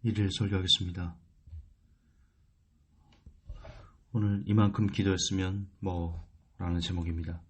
일일 설교하겠습니다. 오늘 이만큼 기도했으면 라는 제목입니다.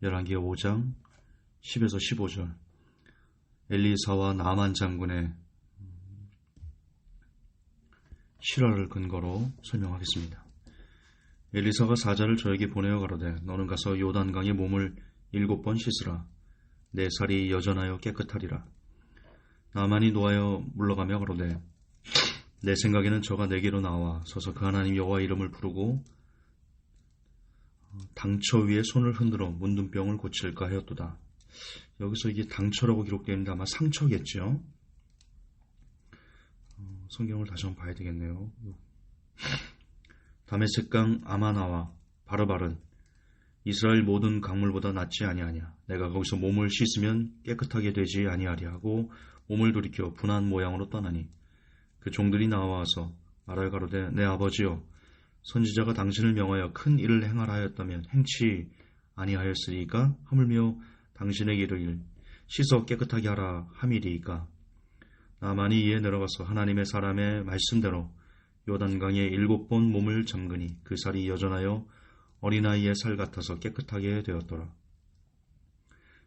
열왕기 5장 10에서 15절 엘리사와 나만 장군의 실화를 근거로 설명하겠습니다. 엘리사가 사자를 저에게 보내어 가로되 너는 가서 요단강에 몸을 7번 씻으라. 내 살이 여전하여 깨끗하리라. 나만이 노하여 물러가며 가로되 내 생각에는 저가 내게로 나와 서서 그 하나님 여호와 이름을 부르고 당처 위에 손을 흔들어 문둥병을 고칠까 하였도다. 여기서 이게 당처라고 기록되어 있는데 아마 상처겠죠. 성경을 다시 한번 봐야 되겠네요. 다메섹강 아마나와 바르바른 이스라엘 모든 강물보다 낫지 아니하냐. 내가 거기서 몸을 씻으면 깨끗하게 되지 아니하리 하고 몸을 돌이켜 분한 모양으로 떠나니 그 종들이 나와서 말하여 가로되 내 아버지여 선지자가 당신을 명하여 큰 일을 행하라 하였다면 행치 아니하였으리까 하물며 당신에게 이르길 씻어 깨끗하게 하라 함이리이까. 나만이 이에 내려가서 하나님의 사람의 말씀대로 요단강에 7번 몸을 잠그니 그 살이 여전하여 어린아이의 살 같아서 깨끗하게 되었더라.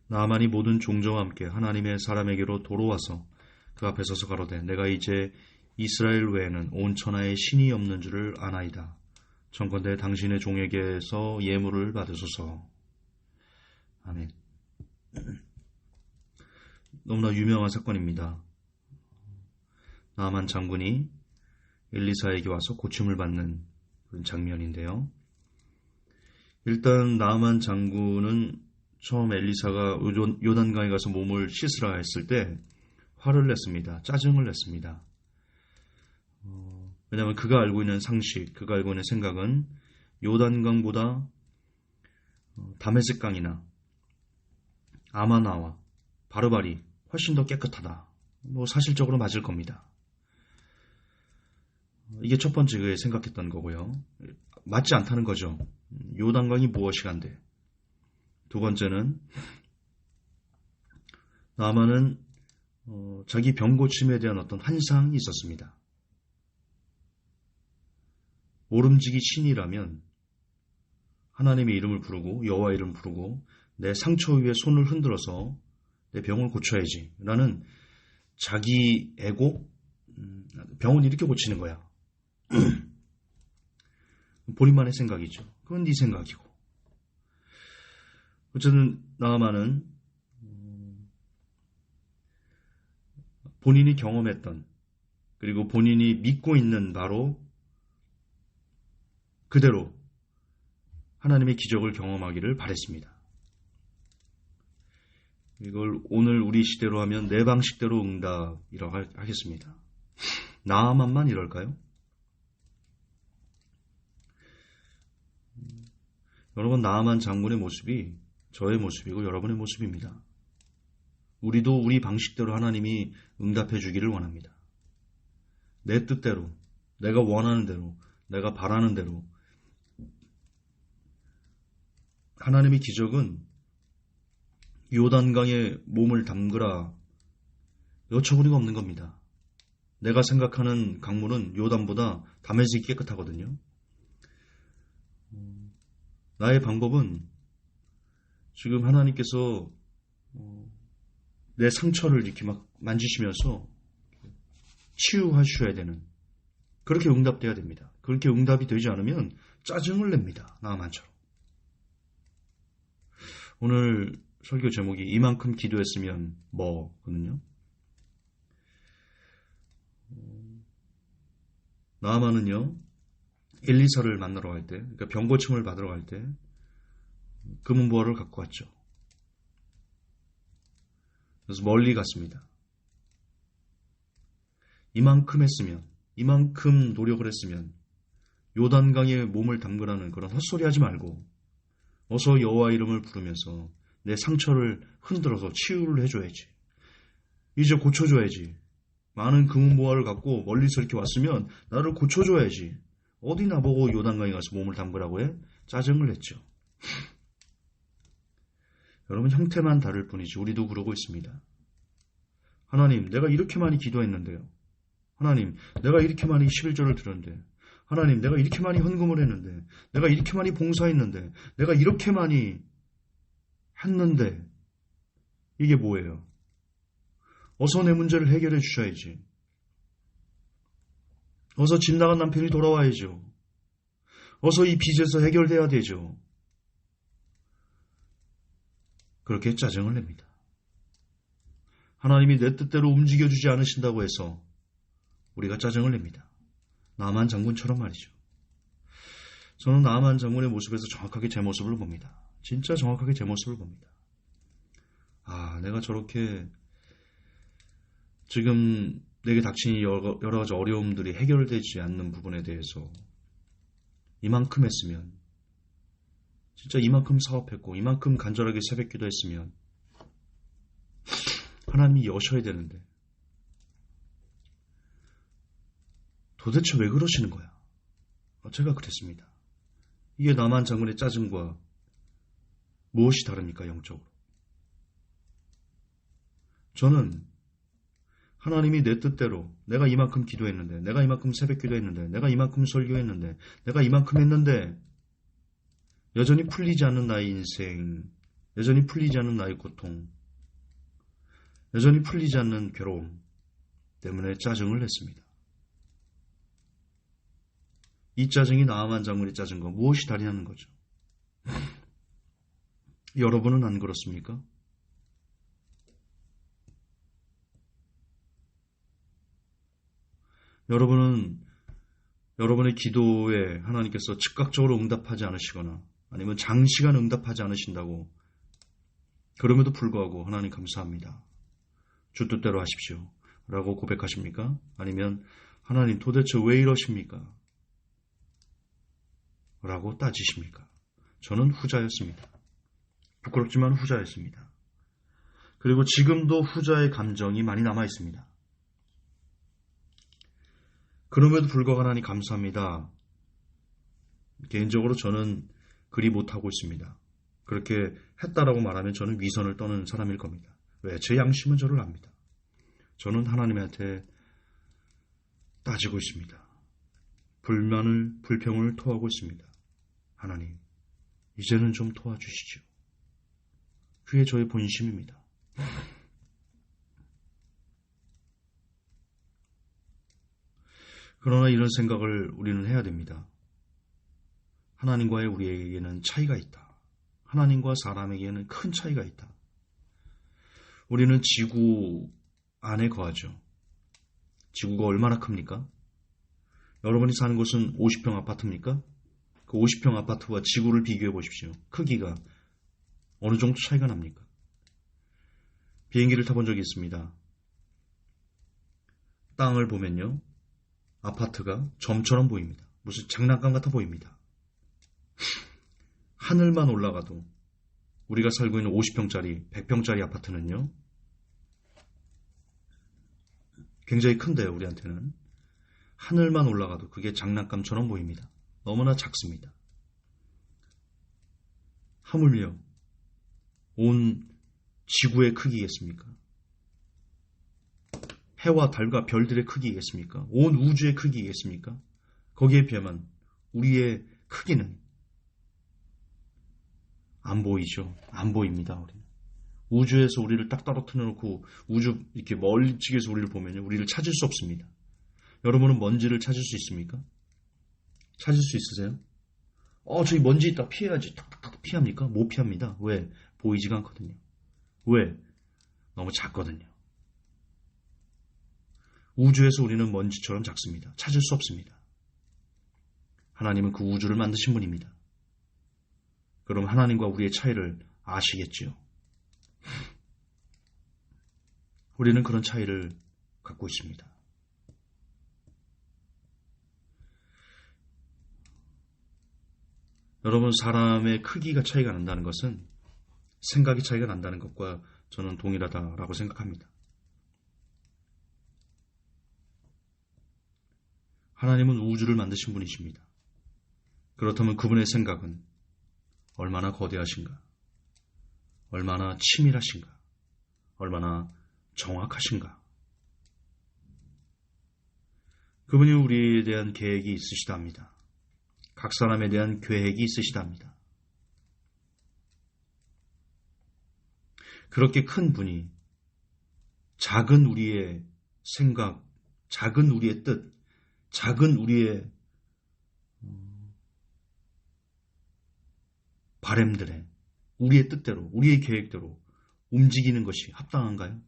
나만이 모든 종자와 함께 하나님의 사람에게로 돌아와서 그 앞에 서서 가로되 내가 이제 이스라엘 외에는 온 천하에 신이 없는 줄을 아나이다. 청컨대 당신의 종에게서 예물을 받으소서. 아멘. 너무나 유명한 사건입니다. 나만 장군이 엘리사에게 와서 고침을 받는 그런 장면인데요. 일단 나만 장군은 처음 엘리사가 요단강에 가서 몸을 씻으라 했을 때 화를 냈습니다. 짜증을 냈습니다. 왜냐하면 그가 알고 있는 상식, 그가 알고 있는 생각은 요단강보다 다메섹강이나 아마나와 바르바리 훨씬 더 깨끗하다. 사실적으로 맞을 겁니다. 이게 첫 번째 그의 생각했던 거고요. 맞지 않다는 거죠. 요단강이 무엇이간데. 두 번째는 나만은 자기 병 고침에 대한 어떤 환상이 있었습니다. 모름지기 신이라면 하나님의 이름을 부르고 여호와 이름을 부르고 내 상처 위에 손을 흔들어서 내 병을 고쳐야지 라는 자기 애고 병은 이렇게 고치는 거야. 본인만의 생각이죠. 그건 네 생각이고. 어쨌든 나아만은 본인이 경험했던 그리고 본인이 믿고 있는 바로 그대로 하나님의 기적을 경험하기를 바랬습니다. 이걸 오늘 우리 시대로 하면 내 방식대로 응답이라고 하겠습니다. 나아만만 이럴까요? 여러분, 나아만 장군의 모습이 저의 모습이고 여러분의 모습입니다. 우리도 우리 방식대로 하나님이 응답해 주기를 원합니다. 내 뜻대로, 내가 원하는 대로, 내가 바라는 대로. 하나님의 기적은 요단강에 몸을 담그라 여처구니가 없는 겁니다. 내가 생각하는 강물은 요단보다 다메섹이 깨끗하거든요. 나의 방법은 지금 하나님께서 내 상처를 이렇게 막 만지시면서 치유하셔야 되는 그렇게 응답돼야 됩니다. 그렇게 응답이 되지 않으면 짜증을 냅니다. 나만처럼. 오늘 설교 제목이 이만큼 기도했으면 거든요. 나아만은요 엘리사를 만나러 갈 때, 그러니까 병고침을 받으러 갈 때 금은보화를 갖고 왔죠. 그래서 멀리 갔습니다. 이만큼 했으면, 이만큼 노력을 했으면 요단강에 몸을 담그라는 그런 헛소리 하지 말고 어서 여호와 이름을 부르면서 내 상처를 흔들어서 치유를 해줘야지. 이제 고쳐줘야지. 많은 금은보화를 갖고 멀리서 이렇게 왔으면 나를 고쳐줘야지. 어디 나보고 요단강에 가서 몸을 담그라고 해? 짜증을 냈죠. 여러분, 형태만 다를 뿐이지 우리도 그러고 있습니다. 하나님, 내가 이렇게 많이 기도했는데요. 하나님, 내가 이렇게 많이 11절을 드렸는데, 하나님, 내가 이렇게 많이 헌금을 했는데, 내가 이렇게 많이 봉사했는데, 내가 이렇게 많이 했는데, 이게 뭐예요? 어서 내 문제를 해결해 주셔야지. 어서 집 나간 남편이 돌아와야죠. 어서 이 빚에서 해결돼야 되죠. 그렇게 짜증을 냅니다. 하나님이 내 뜻대로 움직여주지 않으신다고 해서 우리가 짜증을 냅니다. 나만 장군처럼 말이죠. 저는 나만 장군의 모습에서 정확하게 제 모습을 봅니다. 진짜 정확하게 제 모습을 봅니다. 아, 내가 저렇게 지금 내게 닥친 여러 가지 어려움들이 해결되지 않는 부분에 대해서 이만큼 했으면, 진짜 이만큼 사업했고 이만큼 간절하게 새벽기도 했으면 하나님이 여셔야 되는데 도대체 왜 그러시는 거야? 제가 그랬습니다. 이게 나만 장군의 짜증과 무엇이 다릅니까? 영적으로. 저는 하나님이 내 뜻대로 내가 이만큼 기도했는데, 내가 이만큼 새벽 기도했는데, 내가 이만큼 설교했는데, 내가 이만큼 했는데 여전히 풀리지 않는 나의 인생, 여전히 풀리지 않는 나의 고통, 여전히 풀리지 않는 괴로움 때문에 짜증을 냈습니다. 이 짜증이 나만 장군의 짜증과 무엇이 다르냐는 거죠. 여러분은 안 그렇습니까? 여러분은 여러분의 기도에 하나님께서 즉각적으로 응답하지 않으시거나 아니면 장시간 응답하지 않으신다고, 그럼에도 불구하고 하나님 감사합니다, 주 뜻대로 하십시오 라고 고백하십니까? 아니면 하나님 도대체 왜 이러십니까? 라고 따지십니까? 저는 후자였습니다. 부끄럽지만 후자였습니다. 그리고 지금도 후자의 감정이 많이 남아있습니다. 그럼에도 불구하고 하나님 감사합니다. 개인적으로 저는 그리 못하고 있습니다. 그렇게 했다라고 말하면 저는 위선을 떠는 사람일 겁니다. 왜? 제 양심은 저를 압니다. 저는 하나님한테 따지고 있습니다. 불평을 토하고 있습니다. 하나님, 이제는 좀 도와주시죠. 그게 저의 본심입니다. 그러나 이런 생각을 우리는 해야 됩니다. 하나님과의 우리에게는 차이가 있다. 하나님과 사람에게는 큰 차이가 있다. 우리는 지구 안에 거하죠. 지구가 얼마나 큽니까? 여러분이 사는 곳은 50평 아파트입니까? 그 50평 아파트와 지구를 비교해 보십시오. 크기가 어느 정도 차이가 납니까? 비행기를 타본 적이 있습니다. 땅을 보면요, 아파트가 점처럼 보입니다. 무슨 장난감 같아 보입니다. 하늘만 올라가도 우리가 살고 있는 50평짜리, 100평짜리 아파트는요, 굉장히 큰데요, 우리한테는. 하늘만 올라가도 그게 장난감처럼 보입니다. 너무나 작습니다. 하물며 온 지구의 크기겠습니까? 해와 달과 별들의 크기겠습니까? 온 우주의 크기겠습니까? 거기에 비하면 우리의 크기는 안 보이죠. 안 보입니다. 우리는. 우주에서 우리를 딱 떨어뜨려 놓고 우주 이렇게 멀찍이서 우리를 보면요, 우리를 찾을 수 없습니다. 여러분은 먼지를 찾을 수 있습니까? 찾을 수 있으세요? 저기 먼지 있다, 피해야지. 탁탁탁 피합니까? 못 피합니다. 왜? 보이지가 않거든요. 왜? 너무 작거든요. 우주에서 우리는 먼지처럼 작습니다. 찾을 수 없습니다. 하나님은 그 우주를 만드신 분입니다. 그럼 하나님과 우리의 차이를 아시겠지요? 우리는 그런 차이를 갖고 있습니다. 여러분, 사람의 크기가 차이가 난다는 것은 생각이 차이가 난다는 것과 저는 동일하다라고 생각합니다. 하나님은 우주를 만드신 분이십니다. 그렇다면 그분의 생각은 얼마나 거대하신가, 얼마나 치밀하신가, 얼마나 정확하신가. 그분이 우리에 대한 계획이 있으시답니다. 각 사람에 대한 계획이 있으시답니다. 그렇게 큰 분이 작은 우리의 생각, 작은 우리의 뜻, 작은 우리의 바램들에 우리의 뜻대로, 우리의 계획대로 움직이는 것이 합당한가요?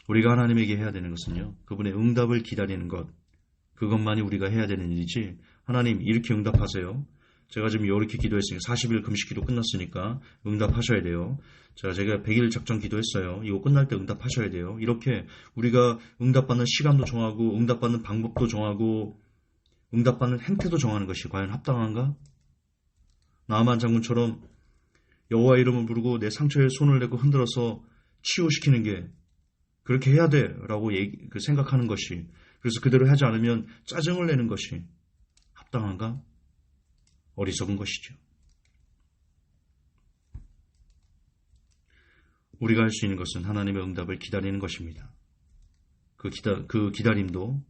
우리가 하나님에게 해야 되는 것은요, 그분의 응답을 기다리는 것, 그것만이 우리가 해야 되는 일이지, 하나님 이렇게 응답하세요. 제가 지금 이렇게 기도했으니까 40일 금식 기도 끝났으니까 응답하셔야 돼요. 제가 100일 작전 기도했어요. 이거 끝날 때 응답하셔야 돼요. 이렇게 우리가 응답받는 시간도 정하고 응답받는 방법도 정하고 응답받는 행태도 정하는 것이 과연 합당한가? 나아만 장군처럼 여호와 이름을 부르고 내 상처에 손을 대고 흔들어서 치유시키는 게 그렇게 해야 돼 라고 생각하는 것이, 그래서 그대로 하지 않으면 짜증을 내는 것이 합당한가? 어리석은 것이죠. 우리가 할 수 있는 것은 하나님의 응답을 기다리는 것입니다. 그 기다림도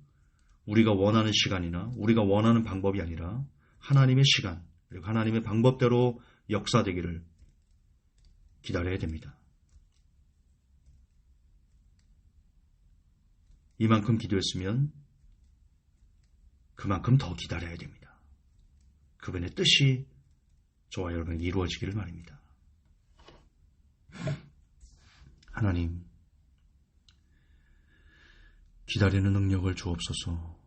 우리가 원하는 시간이나 우리가 원하는 방법이 아니라 하나님의 시간, 그리고 하나님의 방법대로 역사되기를 기다려야 됩니다. 이만큼 기도했으면 그만큼 더 기다려야 됩니다. 그분의 뜻이 저와 여러분에게 이루어지기를 말입니다. 하나님, 기다리는 능력을 주옵소서.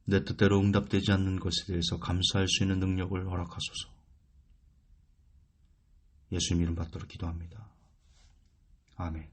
내 뜻대로 응답되지 않는 것에 대해서 감사할 수 있는 능력을 허락하소서. 예수님 이름 받도록 기도합니다. 아멘.